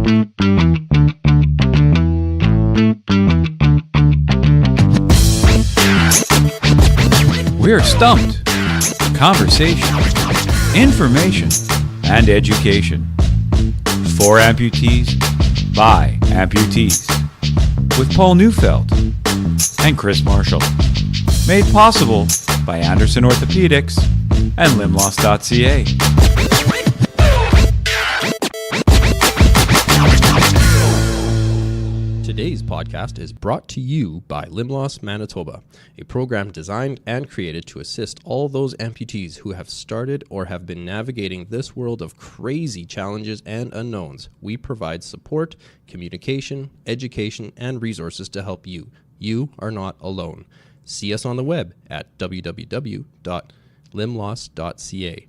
We're Stump'd. Conversation, information, and education. For amputees, by amputees. With Paul Neufeld and Chris Marshall. Made possible by Anderson Orthopedics and limloss.ca. Today's podcast is brought to you by Limloss Manitoba, a program designed and created to assist all those amputees who have started or have been navigating this world of crazy challenges and unknowns. We provide support, communication, education, and resources to help you. You are not alone. See us on the web at www.limloss.ca.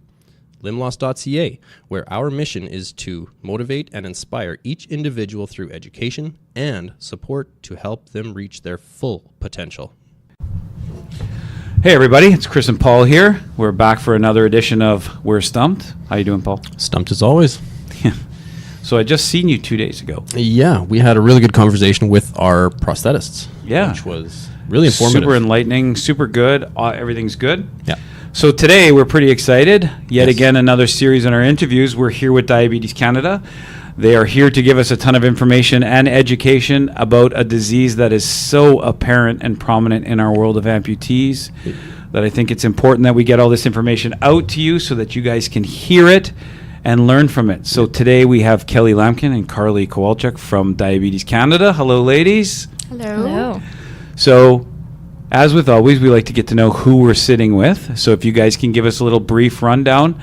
Limloss.ca, where our mission is to motivate and inspire each individual through education and support to help them reach their full potential. Hey everybody, it's Chris and Paul here. We're back for another edition of We're Stump'd. How you doing, Paul? Stumped as always. So I just seen you 2 days ago. Yeah, we had a really good conversation with our prosthetists. Yeah. Which was really informative. Super enlightening, super good. Everything's good. Yeah. So today we're pretty excited. Yet again, another series in our interviews. We're here with Diabetes Canada. They are here to give us a ton of information and education about a disease that is so apparent and prominent in our world of amputees that I think it's important that we get all this information out to you so that you guys can hear it and learn from it. So today we have Kelly Lambkin and Carly Kowalchuk from Diabetes Canada. Hello, ladies. Hello. So, as with always, we like to get to know who we're sitting with. So if you guys can give us a little brief rundown,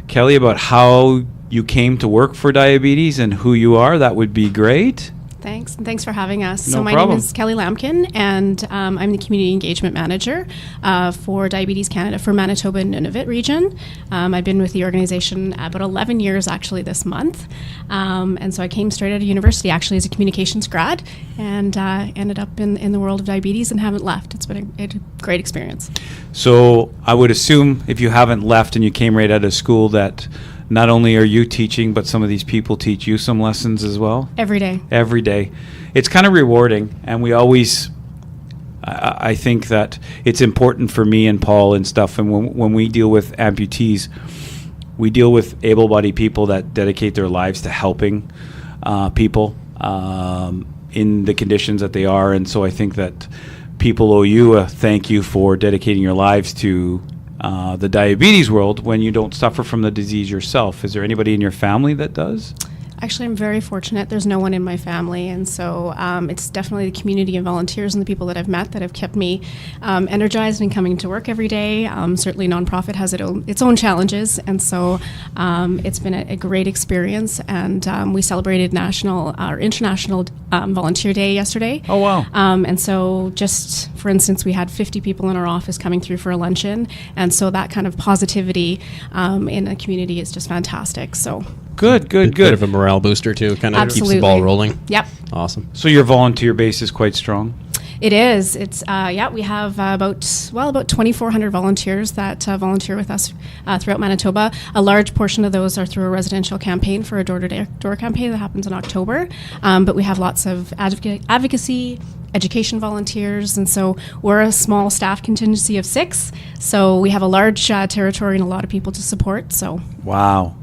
Kelly, about how you came to work for diabetes and who you are, that would be great. Thanks, and thanks for having us. No so my problem. name is Kelly Lambkin, and I'm the Community Engagement Manager for Diabetes Canada for Manitoba and Nunavut region. I've been with the organization about 11 years actually this month, and so I came straight out of university actually as a communications grad, and ended up in the world of diabetes and haven't left. It's been a great experience. So I would assume if you haven't left and you came right out of school that not only are you teaching, but some of these people teach you some lessons as well? Every day. Every day. It's kind of rewarding, and we always, I think that it's important for me and Paul and stuff, and when we deal with amputees, we deal with able-bodied people that dedicate their lives to helping people in the conditions that they are, and so I think that people owe you a thank you for dedicating your lives to the diabetes world when you don't suffer from the disease yourself. Is there anybody in your family that does? Actually, I'm very fortunate. There's no one in my family, and so it's definitely the community and volunteers and the people that I've met that have kept me energized and coming to work every day. Certainly, nonprofit has its own challenges, and so it's been a great experience. And we celebrated International Volunteer Day yesterday. Oh, wow. And so, just for instance, we had 50 people in our office coming through for a luncheon, and so that kind of positivity in the community is just fantastic. So. Good. Bit of a morale booster too, kind of keeps the ball rolling. Yep. Awesome. So your volunteer base is quite strong? It is. It's we have about 2,400 volunteers that volunteer with us throughout Manitoba. A large portion of those are through a residential campaign for a door-to-door campaign that happens in October. But we have lots of advocacy, education volunteers, and so we're a small staff contingency of 6. So we have a large territory and a lot of people to support. So. Wow.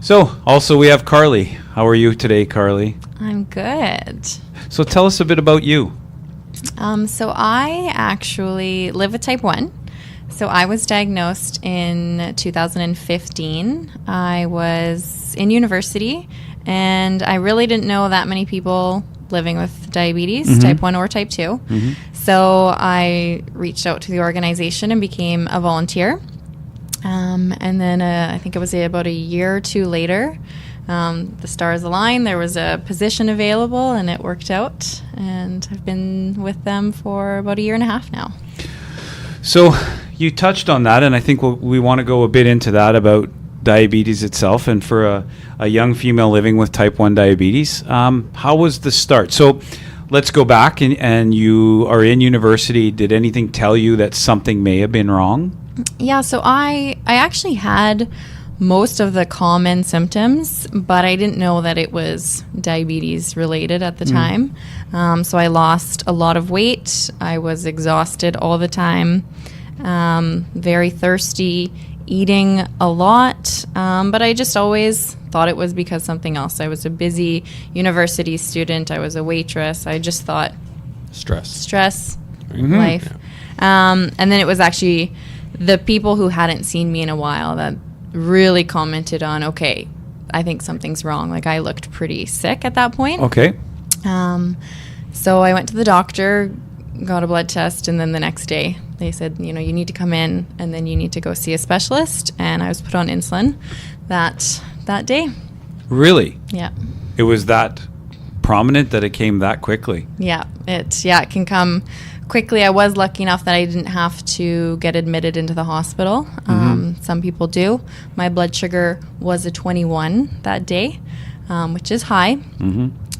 So, also we have Carly. How are you today, Carly? I'm good. So tell us a bit about you. So I actually live with type 1. So I was diagnosed in 2015. I was in university, and I really didn't know that many people living with diabetes, type 1 or type 2. So I reached out to the organization and became a volunteer. And then I think it was about a year or two later, the stars aligned. There was a position available, and it worked out. And I've been with them for about a year and a half now. So you touched on that, and I think we want to go a bit into that about diabetes itself. And for a young female living with type 1 diabetes, how was the start? So let's go back, and you are in university. Did anything tell you that something may have been wrong? Yeah, so I actually had most of the common symptoms, but I didn't know that it was diabetes related at the time. So I lost a lot of weight. I was exhausted all the time, very thirsty, eating a lot, but I just always thought it was because something else. I was a busy university student. I was a waitress. I just thought stress, life. And then it was actually the people who hadn't seen me in a while that really commented on, okay, I think something's wrong. Like, I looked pretty sick at that point. Okay. So I went to the doctor, got a blood test, and then the next day they said, you need to come in and then you need to go see a specialist. And I was put on insulin that day. Really? Yeah. It was that prominent that it came that quickly? Yeah. It can come quickly. I was lucky enough that I didn't have to get admitted into the hospital. Some people do. My blood sugar was a 21 that day, which is high.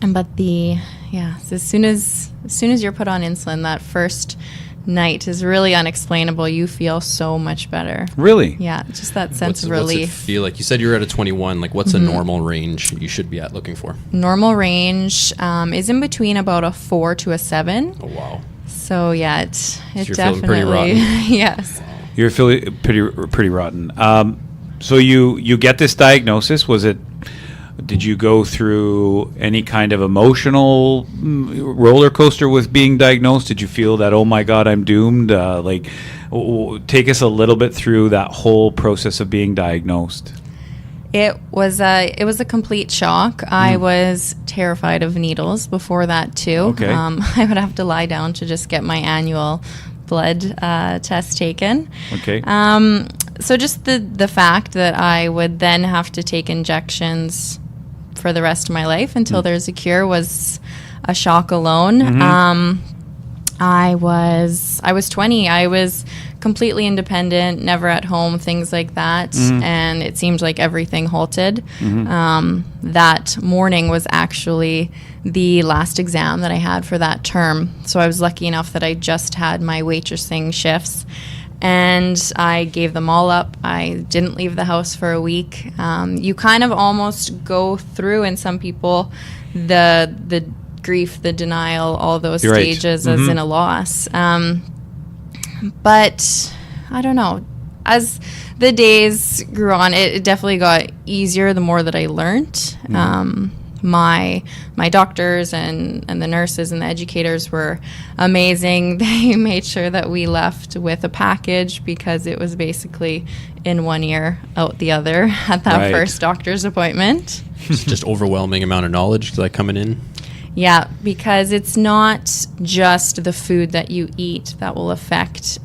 But so as soon as you're put on insulin, that first night is really unexplainable. You feel so much better. Really? Yeah, just that sense of What's it relief. feel like? You said you're at a 21. Like, what's a normal range you should be at looking for? Normal range is in between about a 4 to a 7. Oh, wow. So yeah, it you're definitely feeling pretty rotten. Yes. You're feeling pretty rotten. So you get this diagnosis. Did you go through any kind of emotional roller coaster with being diagnosed? Did you feel that, oh my God, I'm doomed? Take us a little bit through that whole process of being diagnosed. It was a complete shock. I was terrified of needles before that too. Okay. I would have to lie down to just get my annual blood test taken. Okay. So just the fact that I would then have to take injections for the rest of my life until there's a cure was a shock alone. I was 20. I was completely independent, never at home, things like that. And it seemed like everything halted. That morning was actually the last exam that I had for that term. So I was lucky enough that I just had my waitressing shifts. And I gave them all up. I didn't leave the house for a week. You kind of almost go through, in some people, the grief, the denial, all those You're stages right. as in a loss. But I don't know. As the days grew on, it definitely got easier the more that I learned. My doctors and the nurses and the educators were amazing. They made sure that we left with a package because it was basically in one ear, out the other at that first doctor's appointment. It's just overwhelming amount of knowledge like coming in. Yeah, because it's not just the food that you eat that will affect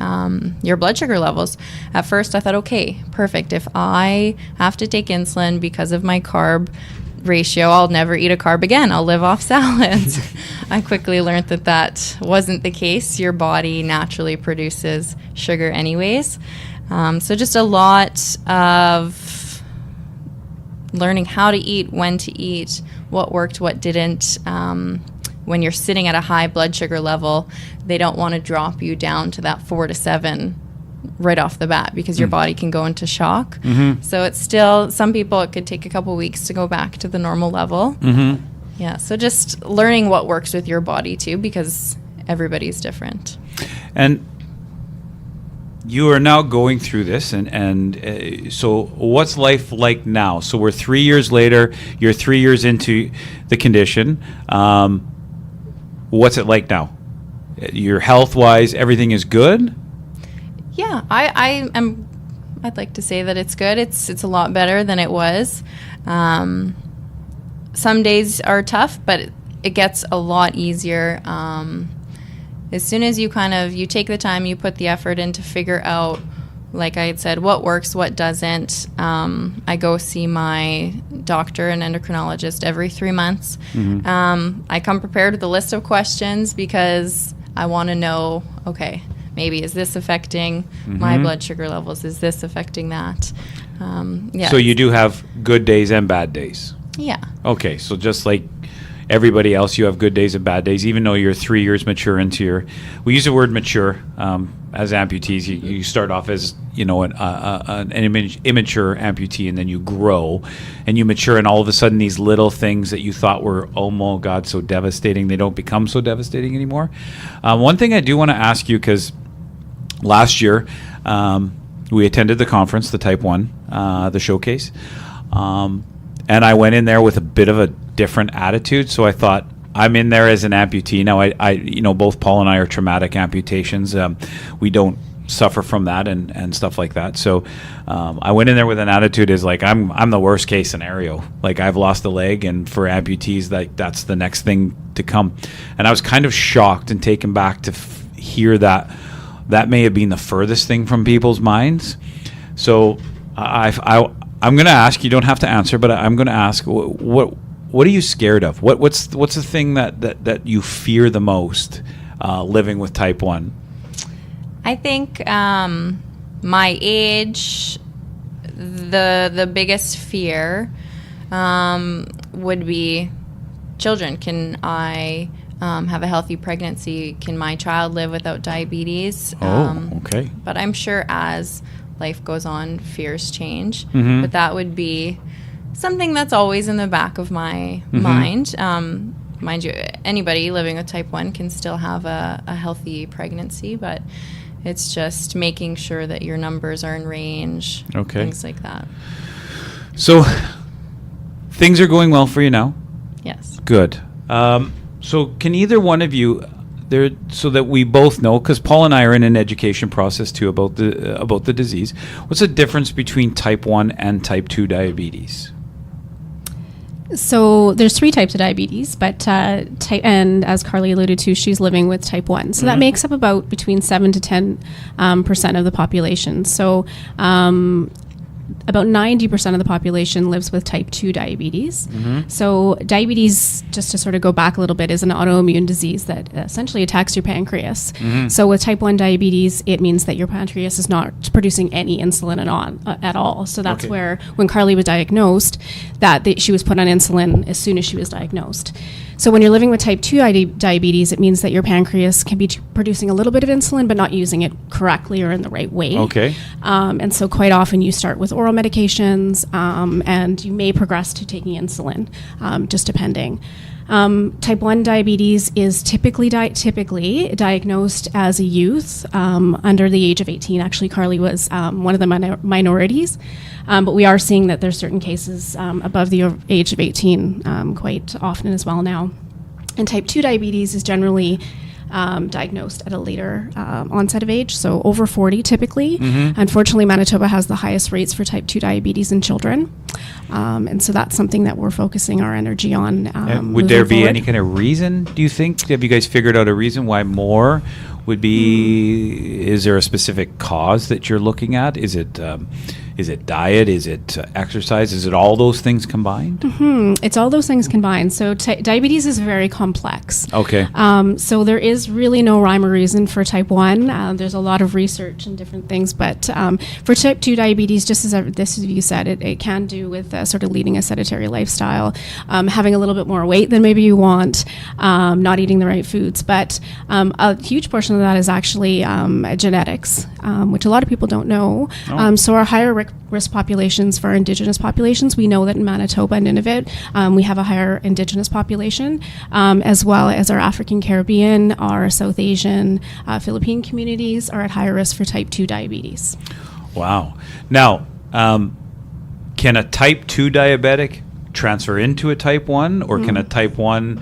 your blood sugar levels. At first I thought, okay, perfect. If I have to take insulin because of my carb ratio, I'll never eat a carb again. I'll live off salads. I quickly learned that wasn't the case. Your body naturally produces sugar anyways. So just a lot of learning how to eat, when to eat, what worked, what didn't. When you're sitting at a high blood sugar level, they don't want to drop you down to that 4 to 7 right off the bat because your body can go into shock. So it's still, some people, it could take a couple weeks to go back to the normal level. Yeah, so just learning what works with your body too, because everybody's different. And you are now going through this, and so what's life like now? So we're 3 years later, you're 3 years into the condition. What's it like now? Your health-wise, everything is good? Yeah, I'd like to say that it's good. It's a lot better than it was. Some days are tough, but it gets a lot easier. As soon as you take the time, you put the effort in to figure out, like I had said, what works, what doesn't. I go see my doctor and endocrinologist every 3 months. I come prepared with a list of questions because I want to know, okay, maybe is this affecting my blood sugar levels? Is this affecting that? Yeah. So you do have good days and bad days? Yeah. Okay, so just like everybody else, you have good days and bad days, even though you're 3 years mature into we use the word mature. as amputees, you start off as, you know, an immature amputee, and then you grow and you mature, and all of a sudden these little things that you thought were, oh my God, so devastating, they don't become so devastating anymore. One thing I do want to ask you, because last year we attended the conference, the Type 1, the showcase, and I went in there with a bit of a different attitude. So I thought, I'm in there as an amputee. Now, I you know, both Paul and I are traumatic amputations. We don't suffer from that and stuff like that. So I went in there with an attitude is like, I'm the worst case scenario. Like, I've lost a leg, and for amputees, that's the next thing to come. And I was kind of shocked and taken back to hear that may have been the furthest thing from people's minds. So I'm going to ask, you don't have to answer, but I'm going to ask, what are you scared of? What's the thing that you fear the most living with Type 1? I think my age, the biggest fear would be children. Can I have a healthy pregnancy? Can my child live without diabetes? Okay. But I'm sure as life goes on, fears change. Mm-hmm. But that would be something that's always in the back of my mind. Mind you, anybody living with Type 1 can still have a healthy pregnancy, but it's just making sure that your numbers are in range, things like that. So things are going well for you now? Yes. Good. So can either one of you, so that we both know, because Paul and I are in an education process too about the disease, what's the difference between Type 1 and Type 2 diabetes? So there's 3 types of diabetes, but and as Carly alluded to, she's living with Type 1. So that makes up about between 7 to 10% of the population. So about 90% of the population lives with Type 2 diabetes. So diabetes, just to sort of go back a little bit, is an autoimmune disease that essentially attacks your pancreas. So with Type 1 diabetes, it means that your pancreas is not producing any insulin at all. So that's where, when Carly was diagnosed, she was put on insulin as soon as she was diagnosed. So when you're living with Type 2 diabetes, it means that your pancreas can be producing a little bit of insulin, but not using it correctly or in the right way. And so quite often you start with oral medications, and you may progress to taking insulin, just depending. Type 1 diabetes is typically diagnosed as a youth, under the age of 18. Actually, Carly was one of the minorities, but we are seeing that there's certain cases above the age of 18 quite often as well now. And Type 2 diabetes is generally diagnosed at a later onset of age, so over 40 typically. Unfortunately, Manitoba has the highest rates for Type 2 diabetes in children, and so that's something that we're focusing our energy on. Would there be any kind of reason, do you think? Have you guys figured out a reason why more would be? Is there a specific cause that you're looking at? Is it diet? Is it exercise? Is it all those things combined? It's all those things combined. So diabetes is very complex. So there is really no rhyme or reason for Type 1. There's a lot of research and different things, but for Type 2 diabetes, just as you said, it can do with sort of leading a sedentary lifestyle, having a little bit more weight than maybe you want, not eating the right foods. But a huge portion of that is actually genetics, which a lot of people don't know. So our higher risk populations for our Indigenous populations, we know that in Manitoba and Nunavut, we have a higher Indigenous population, as well as our African Caribbean, our South Asian, Philippine communities are at higher risk for Type 2 diabetes. Wow. Now, can a Type 2 diabetic transfer into a Type 1, or can a Type 1...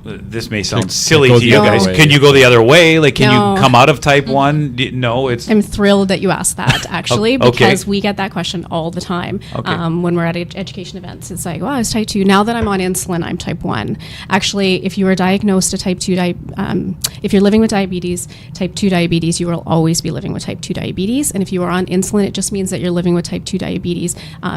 This may sound silly to you guys. Can you go the other way? Like, can you come out of Type 1? No, it's... I'm thrilled that you asked that, actually, because we get that question all the time when we're at education events. It's like, well, I was Type 2. Now that I'm on insulin, I'm Type 1. Actually, if you are diagnosed a Type 2, if you're living with diabetes, Type 2 diabetes, you will always be living with Type 2 diabetes. And if you are on insulin, it just means that you're living with Type 2 diabetes,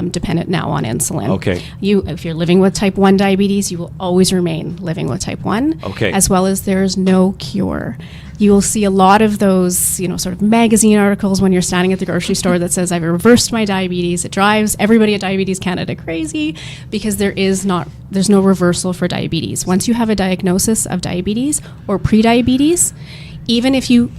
dependent now on insulin. If you're living with Type 1 diabetes, you will always remain living with Type 1, as well as there's no cure. You will see a lot of those, sort of magazine articles when you're standing at the grocery store that says, I've reversed my diabetes. It drives everybody at Diabetes Canada crazy, because there's no reversal for diabetes. Once you have a diagnosis of diabetes or prediabetes, even if you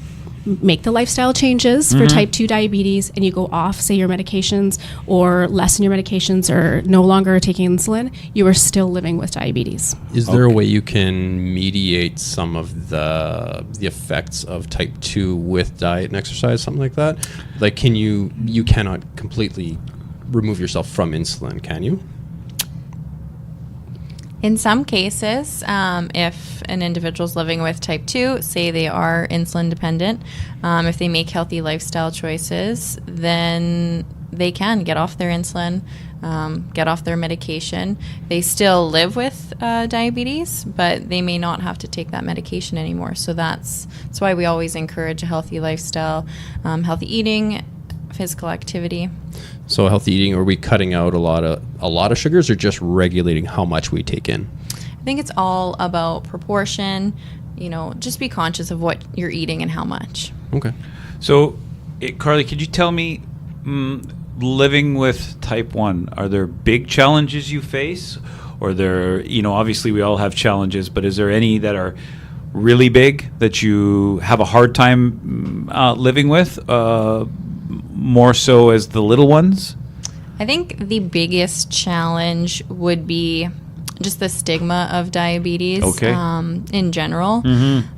make the lifestyle changes for type 2 diabetes and you go off, say, your medications or lessen your medications or no longer taking insulin, you are still living with diabetes. Is there a way you can mediate some of the effects of type 2 with diet and exercise, something like that? Like, you cannot completely remove yourself from insulin, can you? In some cases, if an individual is living with type 2, say they are insulin dependent, if they make healthy lifestyle choices, then they can get off their insulin, get off their medication. They still live with diabetes, but they may not have to take that medication anymore. So that's why we always encourage a healthy lifestyle, healthy eating, physical activity. So healthy eating, are we cutting out a lot of sugars, or just regulating how much we take in? I think it's all about proportion. Just be conscious of what you're eating and how much. Okay. So, Carly, could you tell me, living with type 1, are there big challenges you face? Or there, obviously we all have challenges, but is there any that are really big that you have a hard time living with? More so as the little ones? I think the biggest challenge would be just the stigma of diabetes in general.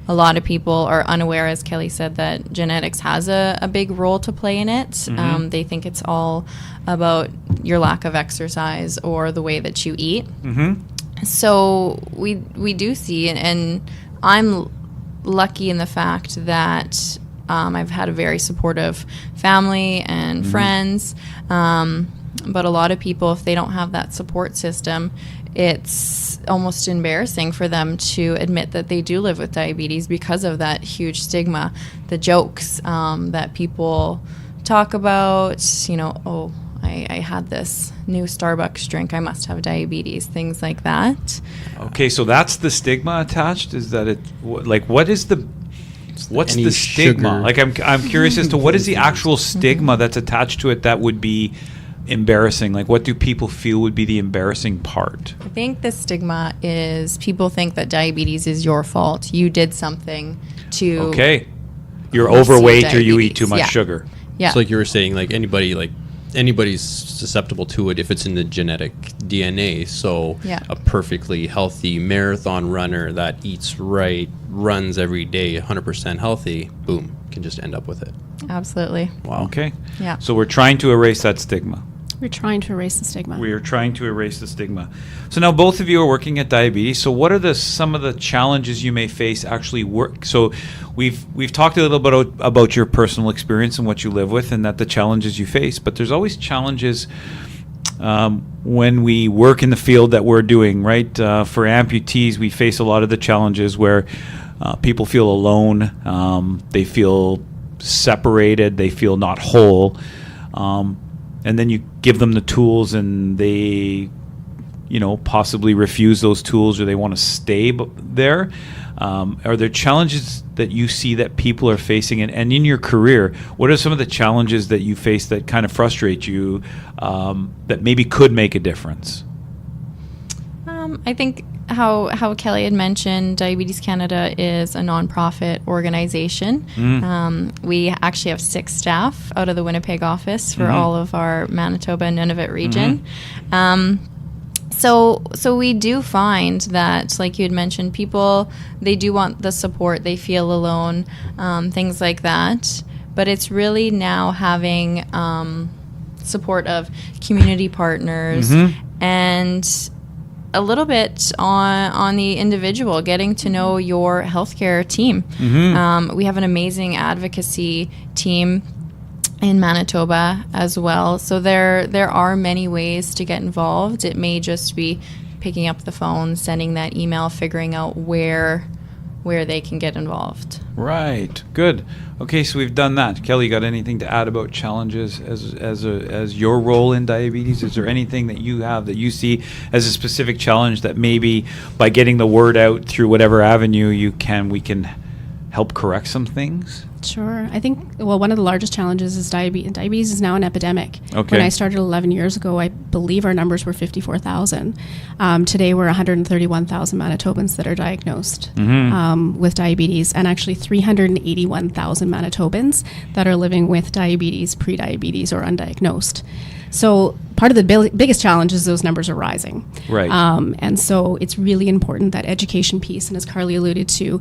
A lot of people are unaware, as Kelly said, that genetics has a big role to play in it. They think it's all about your lack of exercise or the way that you eat. So we do see, and I'm lucky in the fact that I've had a very supportive family and friends, but a lot of people, if they don't have that support system, it's almost embarrassing for them to admit that they do live with diabetes because of that huge stigma, the jokes that people talk about, oh, I had this new Starbucks drink, I must have diabetes, things like that. Okay, so that's the stigma attached? Is that what is the... What's Any the stigma? sugar. Like, I'm curious as to what is the actual stigma that's attached to it that would be embarrassing? Like, what do people feel would be the embarrassing part? I think the stigma is people think that diabetes is your fault. You did something to... Okay. You're cause overweight or you diabetes. eat too much Yeah. sugar. Yeah. So like you were saying, anybody's susceptible to it if it's in the genetic DNA. So Yeah. a perfectly healthy marathon runner that eats right, runs every day, 100% healthy, boom, can just end up with it. Absolutely. Wow. Okay. Yeah. So we're trying to erase that stigma. We're trying to erase the stigma. We are trying to erase the stigma. So now both of you are working at diabetes. So what are some of the challenges you may face actually work? So we've talked a little bit about your personal experience and what you live with, and that the challenges you face. But there's always challenges when we work in the field that we're doing, right? For amputees, we face a lot of the challenges where people feel alone, they feel separated, they feel not whole. And then you give them the tools and they, possibly refuse those tools, or they want to stay there. Are there challenges that you see that people are facing? And in your career, what are some of the challenges that you face that kind of frustrate you, that maybe could make a difference? I think how Kelly had mentioned, Diabetes Canada is a nonprofit organization. We actually have 6 staff out of the Winnipeg office for all of our Manitoba and Nunavut region. So we do find that, like you had mentioned, people, they do want the support, they feel alone, things like that. But it's really now having support of community partners and a little bit on the individual, getting to know your healthcare team. We have an amazing advocacy team in Manitoba as well. So there are many ways to get involved. It may just be picking up the phone, sending that email, figuring out where they can get involved. Right. Good. Okay, so we've done that. Kelly, you got anything to add about challenges as your role in diabetes? Is there anything that you have that you see as a specific challenge that maybe by getting the word out through whatever avenue we can help correct some things? Sure. I think, well, one of the largest challenges is diabetes. Diabetes is now an epidemic. Okay. When I started 11 years ago, I believe our numbers were 54,000. Today, we're 131,000 Manitobans that are diagnosed with diabetes, and actually 381,000 Manitobans that are living with diabetes, pre-diabetes, or undiagnosed. So part of the biggest challenge is those numbers are rising. Right. And so it's really important, that education piece. And as Carly alluded to,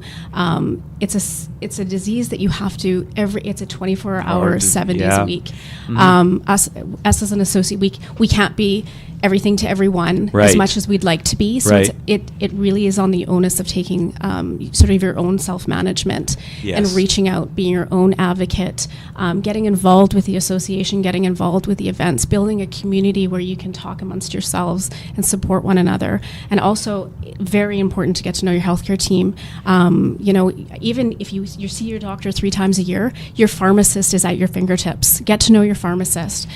it's a disease that you have to it's a 24-hour, 7 days a week. Us as an associate, we can't be everything to everyone as much as we'd like to be. So it really is on the onus of taking sort of your own self-management and reaching out, being your own advocate, getting involved with the association, getting involved with the events, building a community where you can talk amongst yourselves and support one another. And also, very important to get to know your healthcare team. Even if you see your doctor 3 times a year, your pharmacist is at your fingertips. Get to know your pharmacist.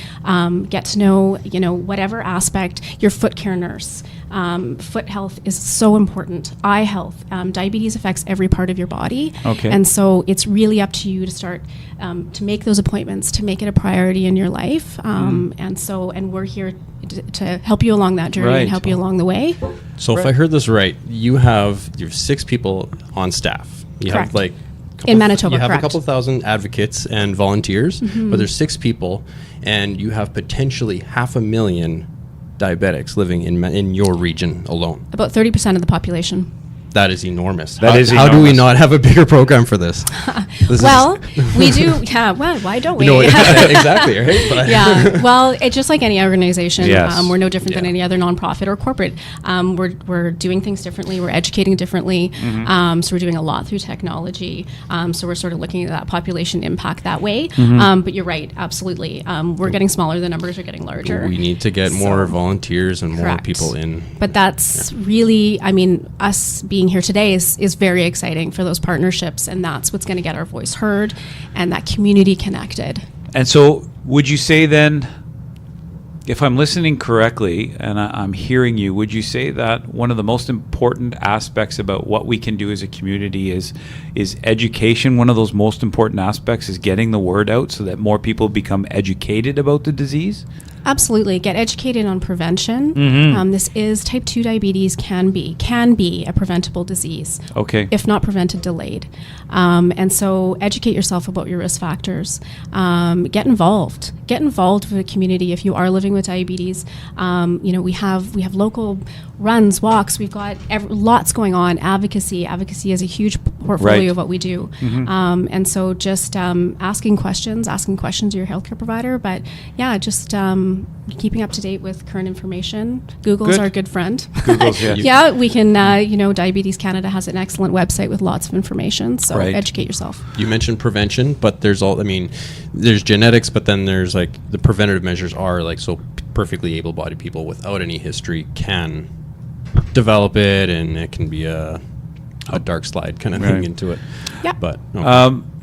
Get to know, whatever aspect, your foot care nurse. Foot health is so important. Eye health. Diabetes affects every part of your body. Okay. And so it's really up to you to start to make those appointments, to make it a priority in your life. And we're here to help you along that journey and help you along the way. So if I heard this right, you have 6 people on staff. You Correct. have In Manitoba, you have correct. a couple thousand advocates and volunteers, but there's 6 people, and you have potentially 500,000 diabetics living in your region alone. About 30% of the population. That is enormous. That is How do we enormous. not have a bigger program for this? We do. Yeah. Well, why don't we? No, exactly. Right. But Yeah. Well, it's just like any organization. Yes. We're no different than any other nonprofit or corporate. We're doing things differently. We're educating differently. So we're doing a lot through technology. So we're sort of looking at that population impact that way. But you're right. Absolutely. We're getting smaller. The numbers are getting larger. we need to get more volunteers and more Correct. people in. But that's really, us being here today is very exciting for those partnerships, and that's what's going to get our voice heard and that community connected. And so would you say then, if I'm listening correctly and I'm hearing you, would you say that one of the most important aspects about what we can do as a community is education? One of those most important aspects is getting the word out so that more people become educated about the disease? Absolutely. Get educated on prevention. This is type 2 diabetes can be a preventable disease. Okay. If not prevented, delayed. And so educate yourself about your risk factors. Get involved. Get involved with the community if you are living with diabetes. We have local runs, walks. We've got lots going on. Advocacy is a huge portfolio of what we do. And so just asking questions of your healthcare provider. But yeah, just keeping up to date with current information. Google's our good friend. Google's, yeah. Yeah, we can, Diabetes Canada has an excellent website with lots of information. So educate yourself. You mentioned prevention, but there's genetics, but then there's the preventative measures are so perfectly able-bodied people without any history can develop it, and it can be a dark slide kind of thing into it. Yeah. But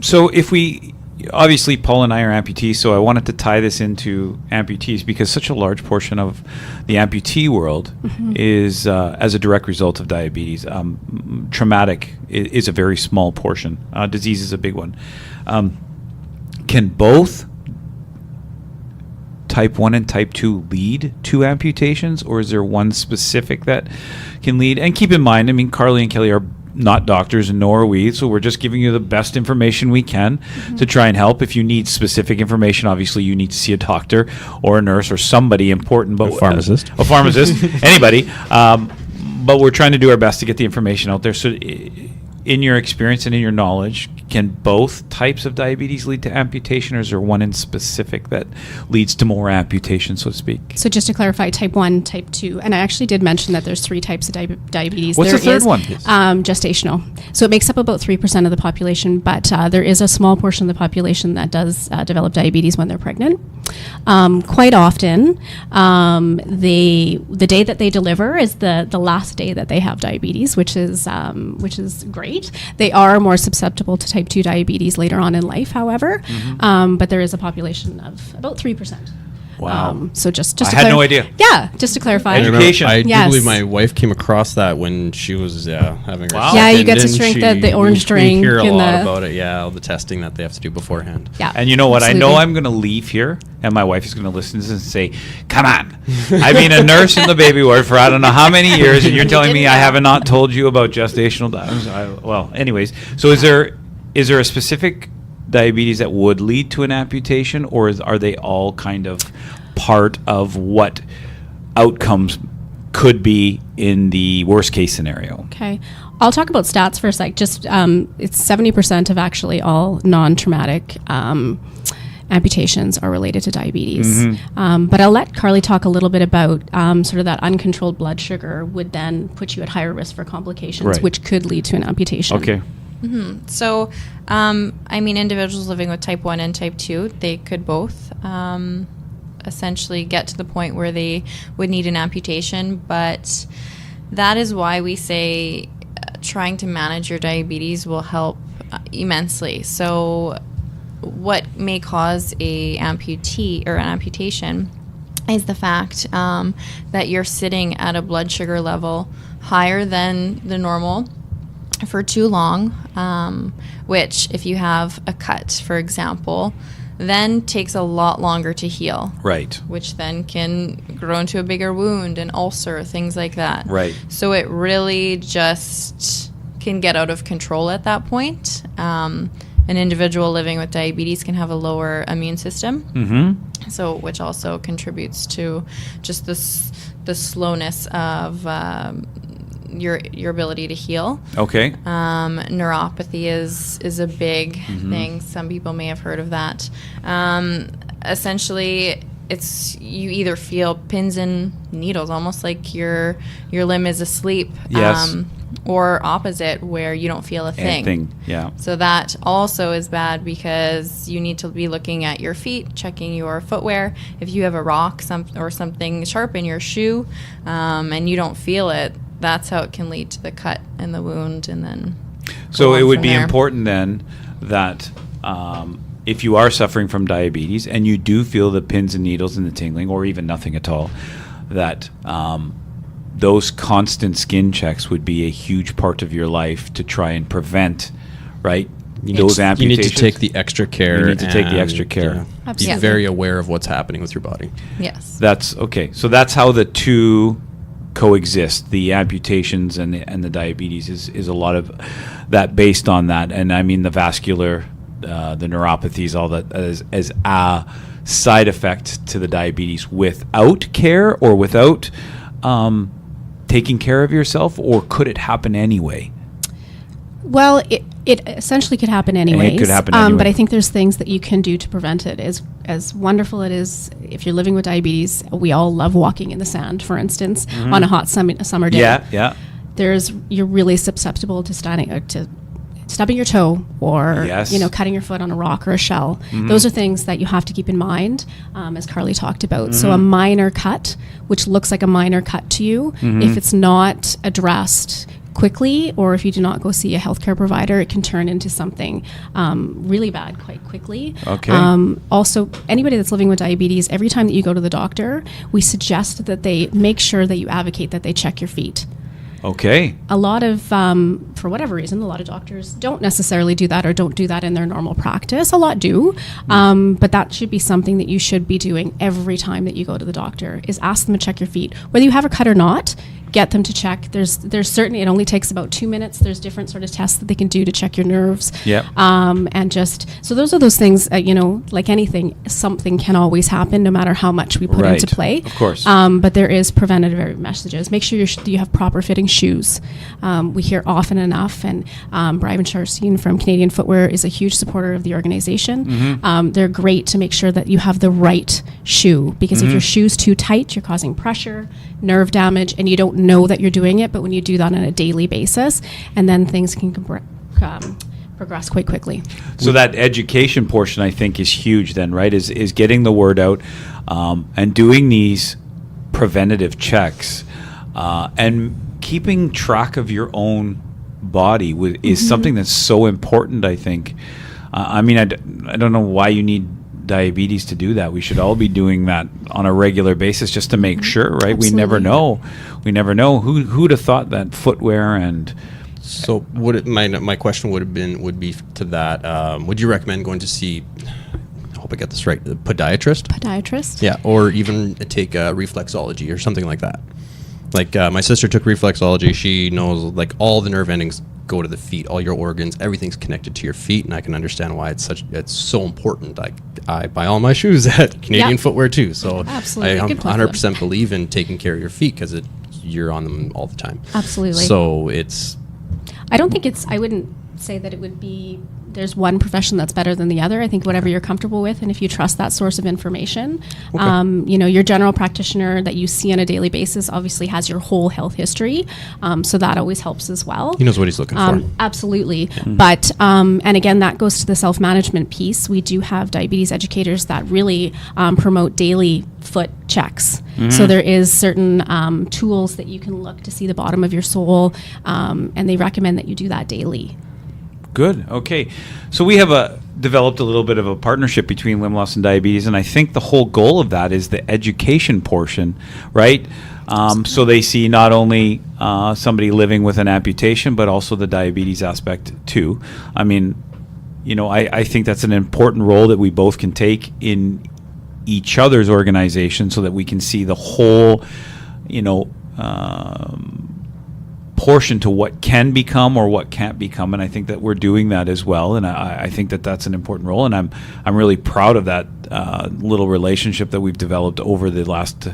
so if we obviously Paul and I are amputees, so I wanted to tie this into amputees because such a large portion of the amputee world is as a direct result of diabetes. Traumatic is a very small portion. Disease is a big one. Can both type 1 and type 2 lead to amputations, or is there one specific that can lead? And keep in mind, Carly and Kelly are not doctors, and nor are we, so we're just giving you the best information we can to try and help. If you need specific information, obviously you need to see a doctor or a nurse or somebody important. But a pharmacist. A pharmacist, anybody. But we're trying to do our best to get the information out there. So in your experience and in your knowledge, can both types of diabetes lead to amputation, or is there one in specific that leads to more amputation, so to speak? So just to clarify, type 1, type 2, and I actually did mention that there's 3 types of diabetes. What's the third one? Gestational. So it makes up about 3% of the population, but there is a small portion of the population that does develop diabetes when they're pregnant. Quite often, the day that they deliver is the last day that they have diabetes, which is great. They are more susceptible to type 2 diabetes later on in life, however, but there is a population of about 3%. Wow. So just I to had no idea. Yeah, just to clarify. I remember- Education. I do Yes. believe my wife came across that when she was having her Wow. Yeah, you second, get to didn't drink she? the orange We drink hear a and lot the- about it. Yeah, all the testing that they have to do beforehand. Yeah. And you know what? I know absolutely. I'm going to leave here, and my wife is going to listen to this and say, "Come on, I've been a nurse in the baby ward for I don't know how many years, and you're telling me I have not told you about gestational diabetes." Well, anyways, so is there a specific diabetes that would lead to an amputation, or are they all kind of part of what outcomes could be in the worst case scenario? Okay. I'll talk about stats for a sec. Just it's 70% of actually all non-traumatic amputations are related to diabetes. But I'll let Carly talk a little bit about sort of that uncontrolled blood sugar would then put you at higher risk for complications, Right. which could lead to an amputation. Okay. So, I mean, individuals living with type 1 and type 2, they could both essentially get to the point where they would need an amputation. But that is why we say trying to manage your diabetes will help immensely. So what may cause a amputee or an amputation is the fact that you're sitting at a blood sugar level higher than the normal for too long, which if you have a cut, for example, then takes a lot longer to heal. Right. Which then can grow into a bigger wound, an ulcer, things like that. Right. So it really just can get out of control at that point. An individual living with diabetes can have a lower immune system, so which also contributes to just the slowness of your ability to heal. Okay. Neuropathy is a big thing. Some people may have heard of that. Essentially, it's you either feel pins and needles, almost like your limb is asleep. Yes. Or opposite, where you don't feel a thing. Yeah. So that also is bad because you need to be looking at your feet, checking your footwear. If you have a rock or something sharp in your shoe and you don't feel it, that's how it can lead to the cut and the wound, and then. So go on it would from be there. important then that if you are suffering from diabetes and you do feel the pins and needles and the tingling, or even nothing at all, that those constant skin checks would be a huge part of your life to try and prevent, right? Those amputations. You need to take the extra care. You need to take the extra and, care. Be Absolutely. very aware of what's happening with your body. Yes. That's okay. So that's how the two coexist. The amputations and the diabetes is a lot of that based on that. And I mean the vascular, the neuropathies, all that as a side effect to the diabetes without care or without taking care of yourself, or could it happen anyway? Well, it essentially could happen anyways. could happen anyway. But I think there's things that you can do to prevent it. As wonderful it is, if you're living with diabetes, we all love walking in the sand, for instance, on a hot summer day. Yeah. You're really susceptible to stubbing your toe or Yes. cutting your foot on a rock or a shell. Those are things that you have to keep in mind, as Carly talked about. So a minor cut, which looks like a minor cut to you, if it's not addressed quickly, or if you do not go see a healthcare provider, it can turn into something really bad quite quickly. Okay. Also, anybody that's living with diabetes, every time that you go to the doctor, we suggest that they make sure that you advocate that they check your feet. Okay. A lot of, for whatever reason, a lot of doctors don't necessarily do that or don't do that in their normal practice. A lot do. But that should be something that you should be doing every time that you go to the doctor, is ask them to check your feet. Whether you have a cut or not, get them to check. There's certainly, it only takes about 2 minutes. There's different sort of tests that they can do to check your nerves. Yeah. And so those are those things, like anything, something can always happen no matter how much we put Right. into play. Of course. But there is preventative messages. Make sure you have proper fitting shoes. We hear often enough, and Brian Charstein from Canadian Footwear is a huge supporter of the organization. They're great to make sure that you have the right shoe, because if your shoe's too tight, you're causing pressure, nerve damage, and you don't know that you're doing it, but when you do that on a daily basis, and then things can progress quite quickly. So that education portion, I think, is huge then, right? Is getting the word out and doing these preventative checks and keeping track of your own body is something that's so important, I think. I mean, I don't know why you need diabetes to do that. We should all be doing that on a regular basis just to make sure, right? Absolutely. We never know. Who'd have thought that footwear and So my question would be to that. Would you recommend going to see, I hope I get this right, the podiatrist? Podiatrist? Yeah, or even take reflexology or something like that. Like my sister took reflexology. She knows like all the nerve endings go to the feet, all your organs, everything's connected to your feet, and I can understand why it's so important. I buy all my shoes at Canadian Yeah. Footwear too, so Absolutely. I Good plug for 100% believe in taking care of your feet because you're on them all the time. Absolutely. So it's I don't think I wouldn't say that it would be, there's one profession that's better than the other. I think whatever you're comfortable with, and if you trust that source of information, your general practitioner that you see on a daily basis obviously has your whole health history. So that always helps as well. he knows what he's looking for. Absolutely. But, and again, that goes to the self-management piece. We do have diabetes educators that really promote daily foot checks. So there is certain tools that you can look to see the bottom of your sole, and they recommend that you do that daily. Good. Okay. So we have developed a little bit of a partnership between limb loss and diabetes, and I think the whole goal of that is the education portion, right? So they see not only somebody living with an amputation, but also the diabetes aspect too. I mean, I think that's an important role that we both can take in each other's organization so that we can see the whole, portion to what can become or what can't become, and I think that we're doing that as well, and I think that that's an important role, and I'm really proud of that little relationship that we've developed over the last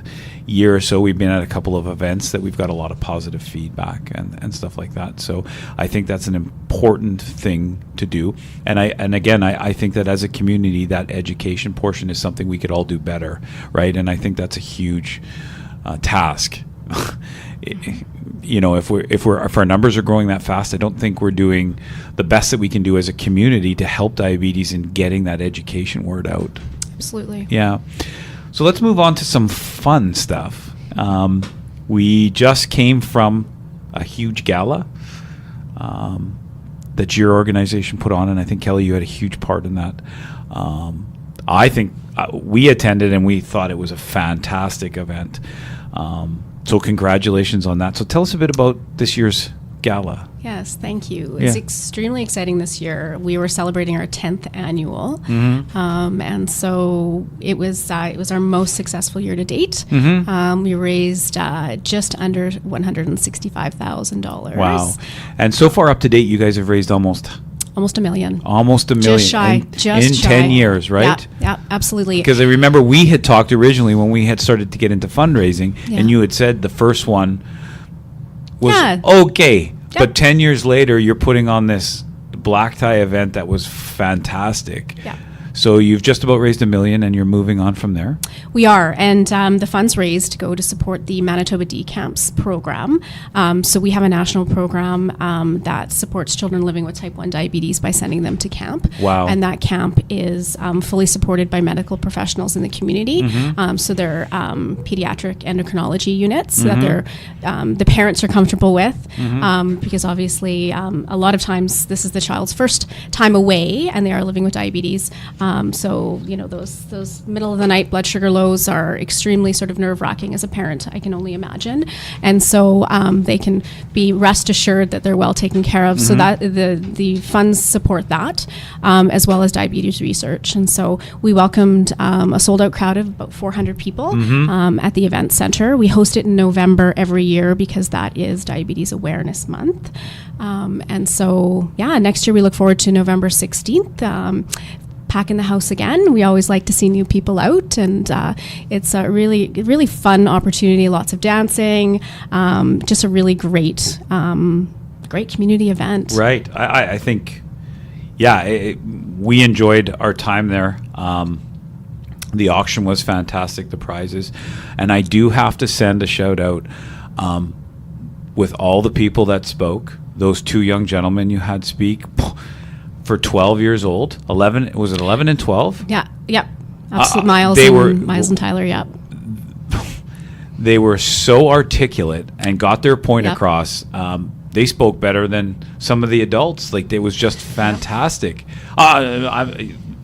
year or so. We've been at a couple of events that we've got a lot of positive feedback and stuff like that, so I think that's an important thing to do, and I think that as a community, that education portion is something we could all do better, right? And I think that's a huge task. If our numbers are growing that fast, I don't think we're doing the best that we can do as a community to help diabetes in getting that education word out. Absolutely. Yeah. So let's move on to some fun stuff. We just came from a huge gala that your organization put on, and I think, Kelly, you had a huge part in that. I think we attended, and we thought it was a fantastic event. So congratulations on that. So tell us a bit about this year's gala. Yes, thank you. It's extremely exciting this year. We were celebrating our 10th annual, and so it was our most successful year to date. We raised just under $165,000. Wow! And so far up to date, you guys have raised almost $1 million. Almost $1 million. Just shy. In 10 shy. years, right? Yeah, absolutely. Because I remember we had talked originally when we had started to get into fundraising, and you had said the first one was okay. Yep. But 10 years later, you're putting on this black tie event that was fantastic. Yeah. So you've just about raised $1 million, and you're moving on from there? We are, and the funds raised go to support the Manitoba DCAMPS program. So we have a national program that supports children living with type 1 diabetes by sending them to camp. Wow. And that camp is fully supported by medical professionals in the community. So they're pediatric endocrinology units that the parents are comfortable with, because obviously a lot of times this is the child's first time away, and they are living with diabetes. So, those middle of the night blood sugar lows are extremely sort of nerve-wracking as a parent, I can only imagine. And so they can be rest assured that they're well taken care of. So that the funds support that, as well as diabetes research. And so we welcomed a sold-out crowd of about 400 people at the event center. We host it in November every year because that is Diabetes Awareness Month. And so, next year we look forward to November 16th. Packing the house again. We always like to see new people out, and it's a really fun opportunity. Lots of dancing, just a really great community event. Right. I think, we enjoyed our time there. The auction was fantastic, the prizes, and I do have to send a shout out with all the people that spoke. Those two young gentlemen you had speak. For 12 years old, 11, was it 11 and 12? Yeah, yep. Absolutely. Miles and Tyler, yep. They were so articulate and got their point across. They spoke better than some of the adults. Like, it was just fantastic.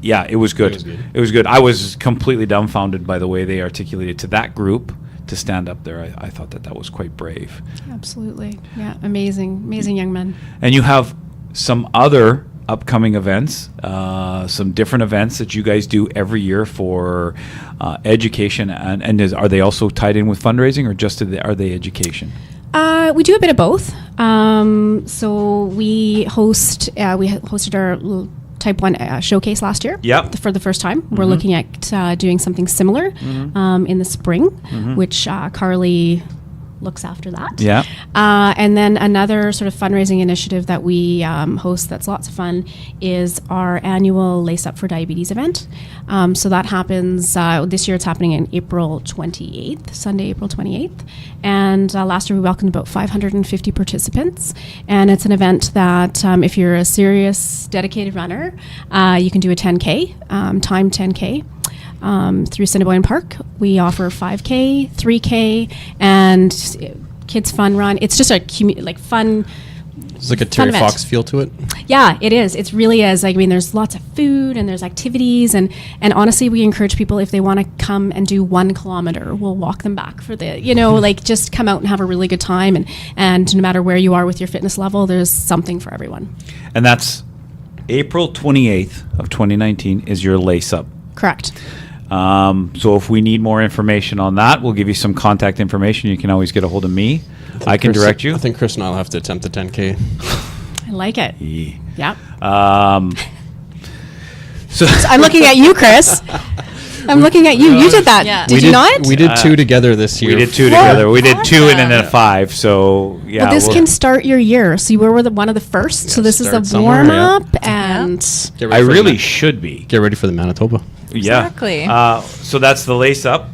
yeah, it was good. It was good. It was good. I was completely dumbfounded by the way they articulated to that group to stand up there. I thought that was quite brave. Absolutely. Yeah, amazing young men. And you have some other upcoming events, some different events that you guys do every year for education. And are they also tied in with fundraising, or just are they education? We do a bit of both. So we hosted our Type 1 showcase last year. Yep. For the first time. We're looking at doing something similar in the spring, which Carly looks after that. Yeah. And then another sort of fundraising initiative that we host that's lots of fun is our annual Lace Up for Diabetes event. So that happens, this year it's happening in April 28th, Sunday, April 28th. And last year we welcomed about 550 participants. And it's an event that if you're a serious, dedicated runner, you can do a 10K, timed 10K. Through Cinnabon Park. We offer 5K, 3K, and kids fun run. It's just a fun. It's like a Terry event. Fox feel to it. Yeah, it is. It really is. Like, I mean, there's lots of food and there's activities, and honestly, we encourage people, if they want to come and do 1 kilometer, we'll walk them back for the, like, just come out and have a really good time, and no matter where you are with your fitness level, there's something for everyone. And that's April 28th of 2019 is your Lace Up. Correct. So if we need more information on that, we'll give you some contact information. You can always get a hold of me. I can direct you. I think Chris and I'll have to attempt the 10K. I like it. Yeah. Yeah. So I'm looking at you, Chris. I'm looking at you. You did that. Yeah. Did you not? We did 2 together this year. we did 2 together. We did 2 and then a 5. So yeah. Well, this can start your year. So you were one of the first. So this is start a somewhere, warm yeah. up, and Get I ready for really the should be. Get ready for the Manitoba. Exactly. Yeah. So that's the Lace Up.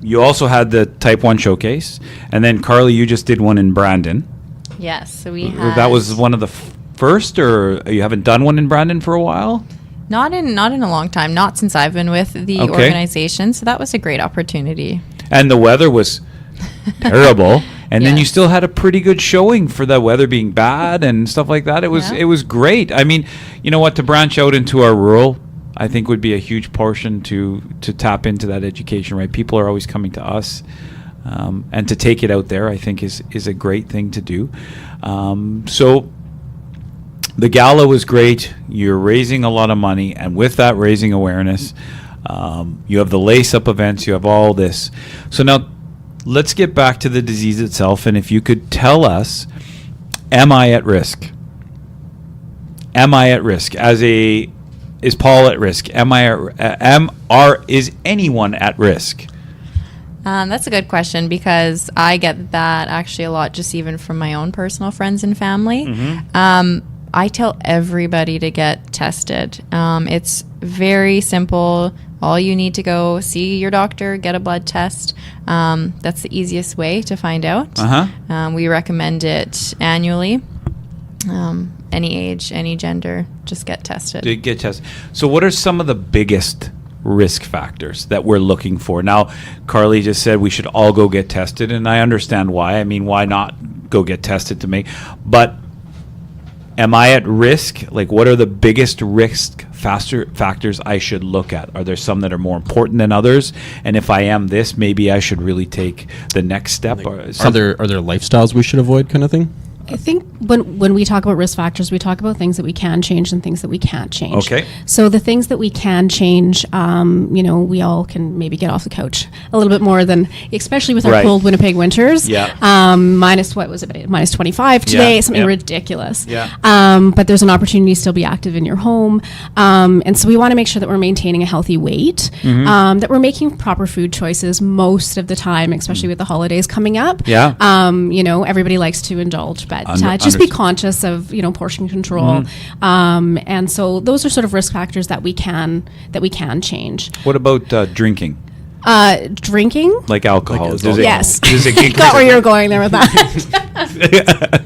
You also had the Type 1 showcase, and then Carly, you just did one in Brandon. Yes, so we had. That was one of the first, or you haven't done one in Brandon for a while? Not in a long time. Not since I've been with the Okay. organization. So that was a great opportunity. And the weather was terrible. And then you Yes. still had a pretty good showing for the weather being bad and stuff like that. It was great. I mean, you know what, to branch out into our rural, I think would be a huge portion to tap into that education, right? People are always coming to us. And to take it out there, I think is a great thing to do. So the gala was great. You're raising a lot of money, and with that, raising awareness. You have the Lace Up events. You have all this. So now, let's get back to the disease itself, and if you could tell us, am I at risk? Am I at risk? Is Paul at risk? Is anyone at risk? That's a good question, because I get that actually a lot, just even from my own personal friends and family. I tell everybody to get tested. It's very simple. All you need to go see your doctor, get a blood test. That's the easiest way to find out. We recommend it annually. Any age, any gender, just get tested. Get tested. So what are some of the biggest risk factors that we're looking for? Now, Carly just said we should all go get tested, and I understand why. I mean, why not go get tested but am I at risk? Like, what are the biggest risk factors I should look at? Are there some that are more important than others? And if I am this, maybe I should really take the next step. Are there lifestyles we should avoid, kind of thing? I think when we talk about risk factors, we talk about things that we can change and things that we can't change. Okay. So the things that we can change, we all can maybe get off the couch a little bit more than, especially with our Right. cold Winnipeg winters. Yeah. Minus, what was it? Minus 25 today, Yeah. something Yep. ridiculous. Yeah. But there's an opportunity to still be active in your home. And so we want to make sure that we're maintaining a healthy weight, that we're making proper food choices most of the time, especially with the holidays coming up. Yeah. Everybody likes to indulge, but just be Understood. conscious of portion control, and so those are sort of risk factors that we can change. What about drinking? Drinking, Like alcohol? Like Does it, yes, does it got where you're going there with that.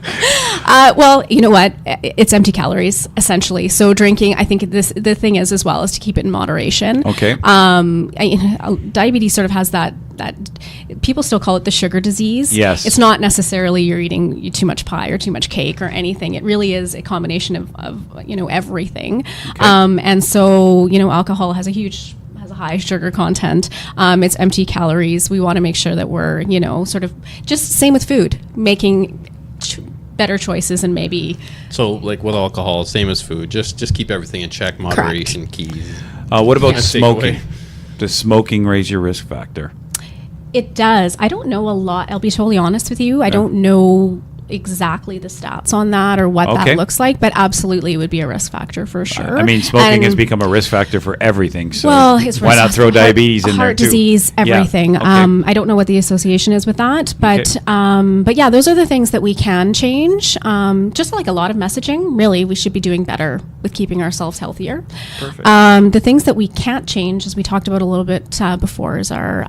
Well, you know what? It's empty calories, essentially. So drinking, I think the thing is as well is to keep it in moderation. Okay. Diabetes sort of has that people still call it the sugar disease. Yes. It's not necessarily you're eating too much pie or too much cake or anything. It really is a combination of everything. Okay. And so, alcohol has a high sugar content. It's empty calories. We want to make sure that we're, sort of just same with food, making better choices and maybe. So like with alcohol, same as food, just keep everything in check, moderation keys. What about Yeah. smoking? Takeaway. Does smoking raise your risk factor? It does. I don't know a lot. I'll be totally honest with you. I don't know exactly the stats on that or what Okay. that looks like, but absolutely it would be a risk factor for sure. I mean, smoking has And- become a risk factor for everything. So well, it's why not throw diabetes in there heart too? disease, everything. Yeah. Okay. I don't know what the association is with that, but Okay. but yeah, those are the things that we can change. Just like a lot of messaging, really, we should be doing better with keeping ourselves healthier. Perfect. The things that we can't change, as we talked about a little bit before, is our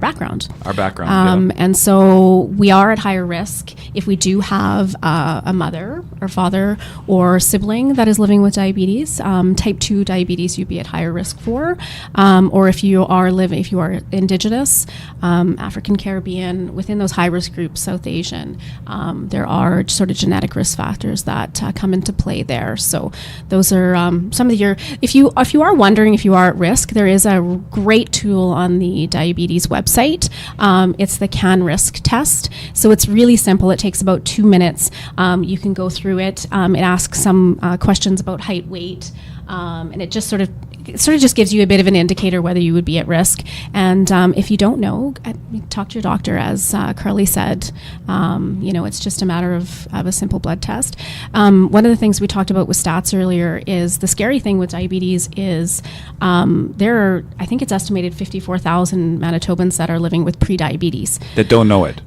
background. Our background. And so we are at higher risk if we do have a mother or father or sibling that is living with diabetes. Type 2 diabetes you'd be at higher risk for. Or if you are Indigenous, African Caribbean, within those high risk groups, South Asian, there are sort of genetic risk factors that come into play there. So those are some of if you are wondering if you are at risk, there is a great tool on the diabetes website. It's the CAN risk test. So it's really simple. It takes about 2 minutes. You can go through it. It asks some questions about height, weight, and it just sort of just gives you a bit of an indicator whether you would be at risk. And if you don't know, talk to your doctor, as Carly said. It's just a matter of a simple blood test. One of the things we talked about with stats earlier is the scary thing with diabetes is there are, I think it's estimated 54,000 Manitobans that are living with prediabetes. That don't know it.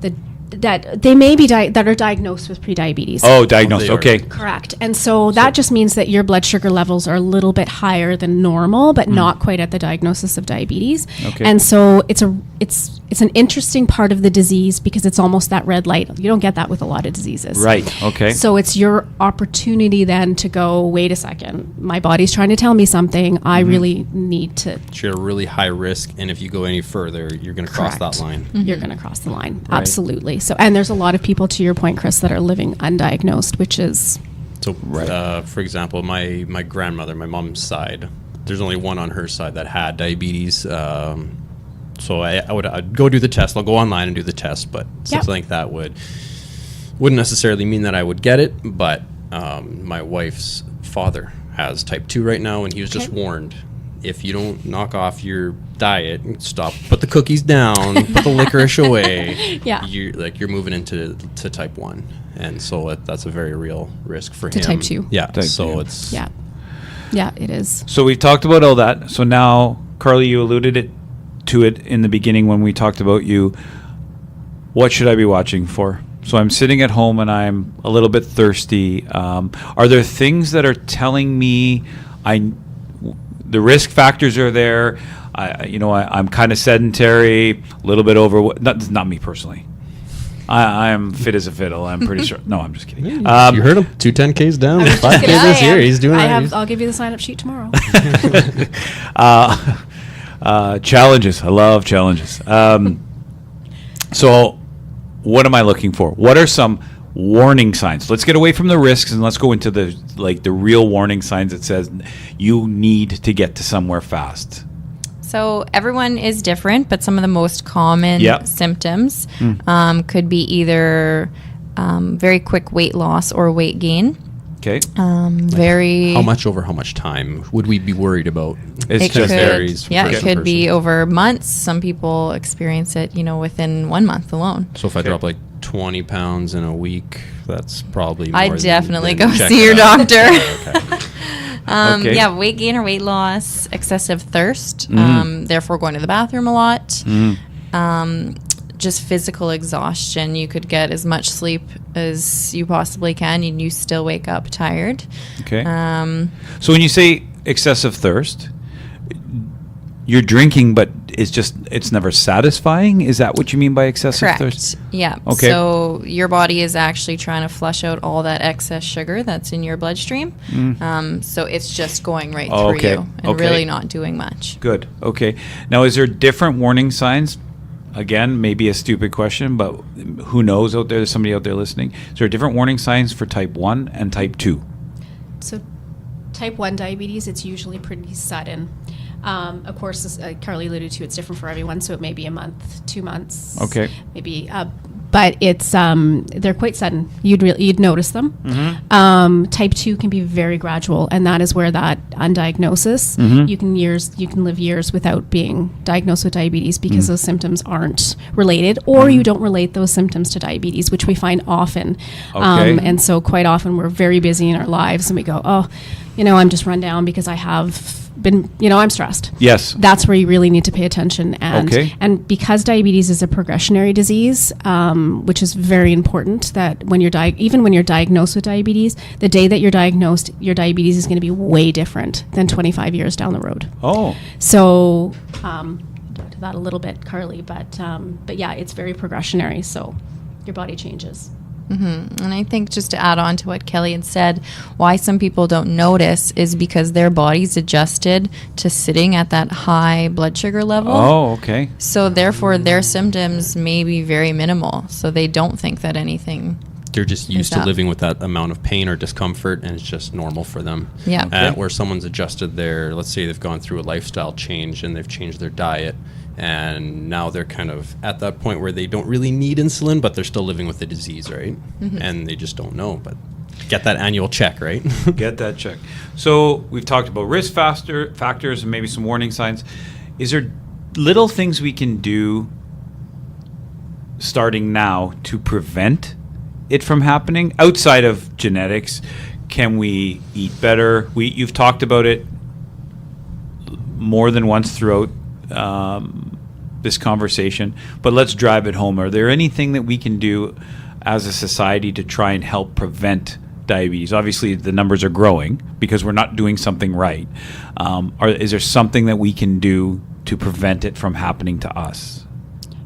That they may be that are diagnosed with prediabetes. Oh, diagnosed. They are. Okay. Correct. And so that just means that your blood sugar levels are a little bit higher than normal, but not quite at the diagnosis of diabetes. Okay. And so it's an interesting part of the disease because it's almost that red light. You don't get that with a lot of diseases. Right. Okay. So it's your opportunity then to go, wait a second, my body's trying to tell me something. I really need to. You're at a really high risk, and if you go any further, you're going to cross that Correct. line. You're going to cross the line. Right. Absolutely. So, and there's a lot of people, to your point, Chris, that are living undiagnosed, which is So, for example, my grandmother, my mom's side, there's only one on her side that had diabetes. So I'd go do the test. I'll go online and do the test, but something like that wouldn't necessarily mean that I would get it. But my wife's father has type 2 right now, and he was just warned, if you don't knock off your diet, put the cookies down, put the licorice away, Yeah. you're moving into type 1. And so that's a very real risk for him. type 2. Yeah. Type So 2. it's Yeah, it is. So we've talked about all that. So now, Carly, you alluded to it in the beginning when we talked about you. What should I be watching for? So I'm sitting at home and I'm a little bit thirsty. Are there things that are telling me the risk factors are there? I'm kind of sedentary, a little bit overweight. Not me personally. I'm fit as a fiddle. I'm pretty sure. No, I'm just kidding. you heard him. 2 10Ks down, 5Ks this year. He's doing it. I'll give you the sign-up sheet tomorrow. Challenges. I love challenges. So what am I looking for? What are some warning signs? Let's get away from the risks and let's go into the real warning signs that says you need to get to somewhere fast. So everyone is different, but some of the most common symptoms could be either very quick weight loss or weight gain. Okay. How much over how much time would we be worried about? It just varies. Yeah, from it person to could be person. over months. Some people experience it, within 1 month alone. So if I drop like 20 pounds in a week, that's probably more I than- definitely than go check see it your out. doctor. Okay. Yeah, weight gain or weight loss, excessive thirst, therefore going to the bathroom a lot. Just physical exhaustion. You could get as much sleep as you possibly can and you still wake up tired. Okay. So when you say excessive thirst, you're drinking, but it's never satisfying. Is that what you mean by excessive Correct. thirst? Yeah. Okay. So your body is actually trying to flush out all that excess sugar that's in your bloodstream. So it's just going right Oh, through okay. you and Okay. really not doing much. Good. Okay. Now, is there different warning signs? Again, maybe a stupid question, but who knows out there? There's somebody out there listening. Is there different warning signs for type 1 and type 2? So type 1 diabetes, it's usually pretty sudden. Of course, as Carly alluded to, it's different for everyone, so it may be a month, 2 months. Okay. Maybe, but it's they're quite sudden. You'd notice them. Type 2 can be very gradual, and that is where that undiagnosis, you can live years without being diagnosed with diabetes because those symptoms aren't related, or you don't relate those symptoms to diabetes, which we find often. Okay. And so quite often we're very busy in our lives, and we go, oh, I'm just run down because I have been, I'm stressed. Yes. That's where you really need to pay attention. And Okay. and because diabetes is a progressionary disease, which is very important, that when you're even when you're diagnosed with diabetes, the day that you're diagnosed, your diabetes is going to be way different than 25 years down the road. Oh. So, to that a little bit, Carly, but yeah, it's very progressionary. So, your body changes. And I think just to add on to what Kelly had said, why some people don't notice is because their body's adjusted to sitting at that high blood sugar level. Oh, okay. So therefore, their symptoms may be very minimal. So they don't think that anything. They're just used to up. living with that amount of pain or discomfort, and it's just normal for them. Yeah. Okay. Where someone's adjusted their, let's say they've gone through a lifestyle change and they've changed their diet, and now they're kind of at that point where they don't really need insulin, but they're still living with the disease, right? And they just don't know, but get that annual check, right? Get that check. So we've talked about risk factors and maybe some warning signs. Is there little things we can do starting now to prevent it from happening outside of genetics? Can we eat better? You've talked about it more than once throughout this conversation, but let's drive it home. Are there anything that we can do as a society to try and help prevent diabetes? Obviously, the numbers are growing because we're not doing something right. Is there something that we can do to prevent it from happening to us?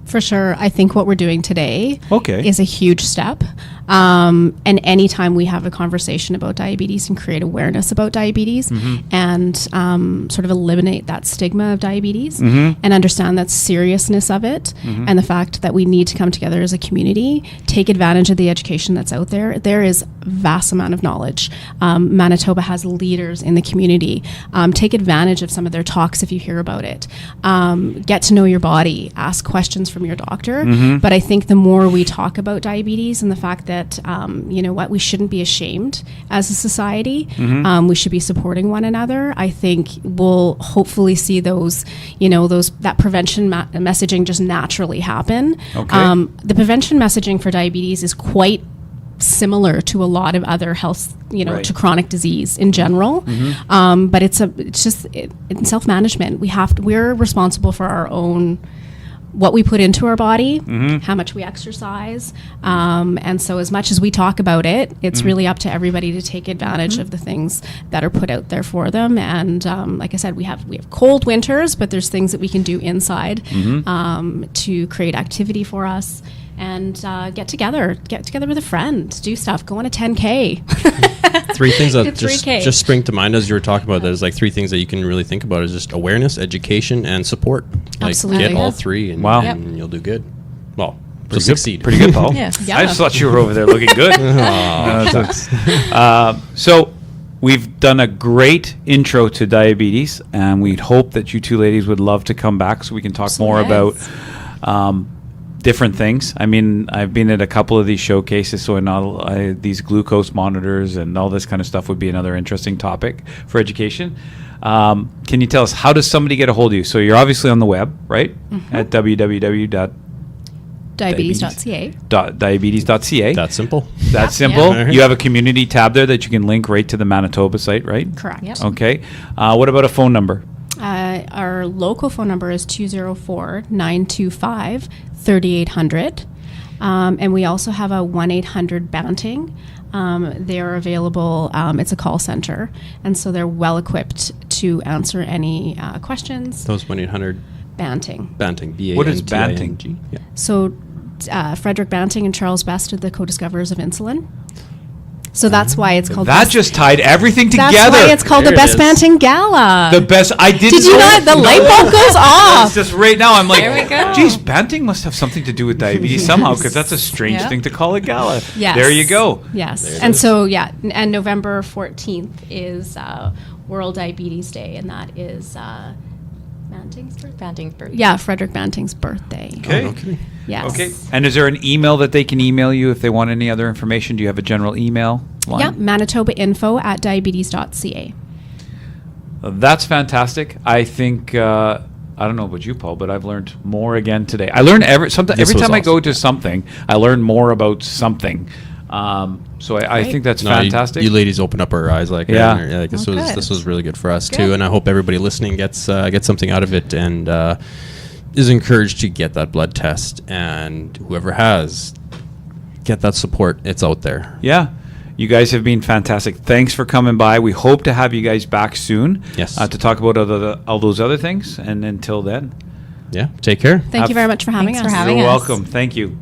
For sure. I think what we're doing today Okay. is a huge step. And anytime we have a conversation about diabetes and create awareness about diabetes and sort of eliminate that stigma of diabetes and understand that seriousness of it and the fact that we need to come together as a community, take advantage of the education that's out there. There is vast amount of knowledge. Manitoba has leaders in the community. Take advantage of some of their talks if you hear about it. Get to know your body. Ask questions from your doctor. But I think the more we talk about diabetes and the fact that, we shouldn't be ashamed as a society. We should be supporting one another. I think we'll hopefully see that prevention messaging just naturally happen. Okay. The prevention messaging for diabetes is quite similar to a lot of other health, Right. to chronic disease in general. But it's self-management. We're responsible for our own, what we put into our body, how much we exercise. And so as much as we talk about it, it's really up to everybody to take advantage of the things that are put out there for them. And like I said, we have cold winters, but there's things that we can do inside to create activity for us. And get together with a friend, do stuff, go on a 10K. Three things that It's 3K. just spring to mind as you were talking about. There's like three things that you can really think about is just awareness, education, and support. Like Absolutely. get all Yeah. three, and, Wow. and you'll do good. Well, Pretty you'll good. succeed. Pretty good, Paul. Yes. Yeah. I just thought you were over there looking good. So we've done a great intro to diabetes, and we'd hope that you two ladies would love to come back so we can talk more about different things. I mean, I've been at a couple of these showcases, so these glucose monitors and all this kind of stuff would be another interesting topic for education. Can you tell us, how does somebody get a hold of you? So you're obviously on the web, right? At Diabetes.ca. diabetes.ca. That's simple. That's simple. Yeah. You have a community tab there that you can link right to the Manitoba site, right? Correct. Yep. Okay. What about a phone number? Our local phone number is 204-925-3800. And we also have a 1-800 Banting. They're available. It's a call center. And so they're well equipped to answer any questions. Those 1-800 Banting. Banting. B-A-N-T-I-N-G. What is Banting? Yeah. So Frederick Banting and Charles Best are the co-discoverers of insulin. So that's why it's called. That just tied everything together. That's why it's called There the it Best is. Banting Gala. The best. I didn't. Did you know- not? The light bulb goes off. It's just right now. I'm like, There we go. geez, Banting must have something to do with diabetes somehow, because that's a strange Yeah. thing to call a gala. Yes. There you go. Yes. There it And is. so, and November 14th is World Diabetes Day, and that is Banting's birthday? Banting's birthday. Yeah, Frederick Banting's birthday. Okay. Oh, no kidding. Yes. Okay. And is there an email that they can email you if they want any other information? Do you have a general email line? Yeah, manitobainfo@diabetes.ca. That's fantastic. I think I don't know about you, Paul, but I've learned more again today. I learn every This time was I go awesome. to something, I learn more about something. So I think that's No, fantastic. You ladies open up our eyes like Yeah. like this Oh, was good. this was really good for us Good. too, and I hope everybody listening gets something out of it and is encouraged to get that blood test, and whoever has, get that support. It's out there. Yeah. You guys have been fantastic. Thanks for coming by. We hope to have you guys back soon. Yes. To talk about all those other things. And until then, Yeah. Take care. Thank you very much for having Thanks us. for having you're us. welcome. Thank you.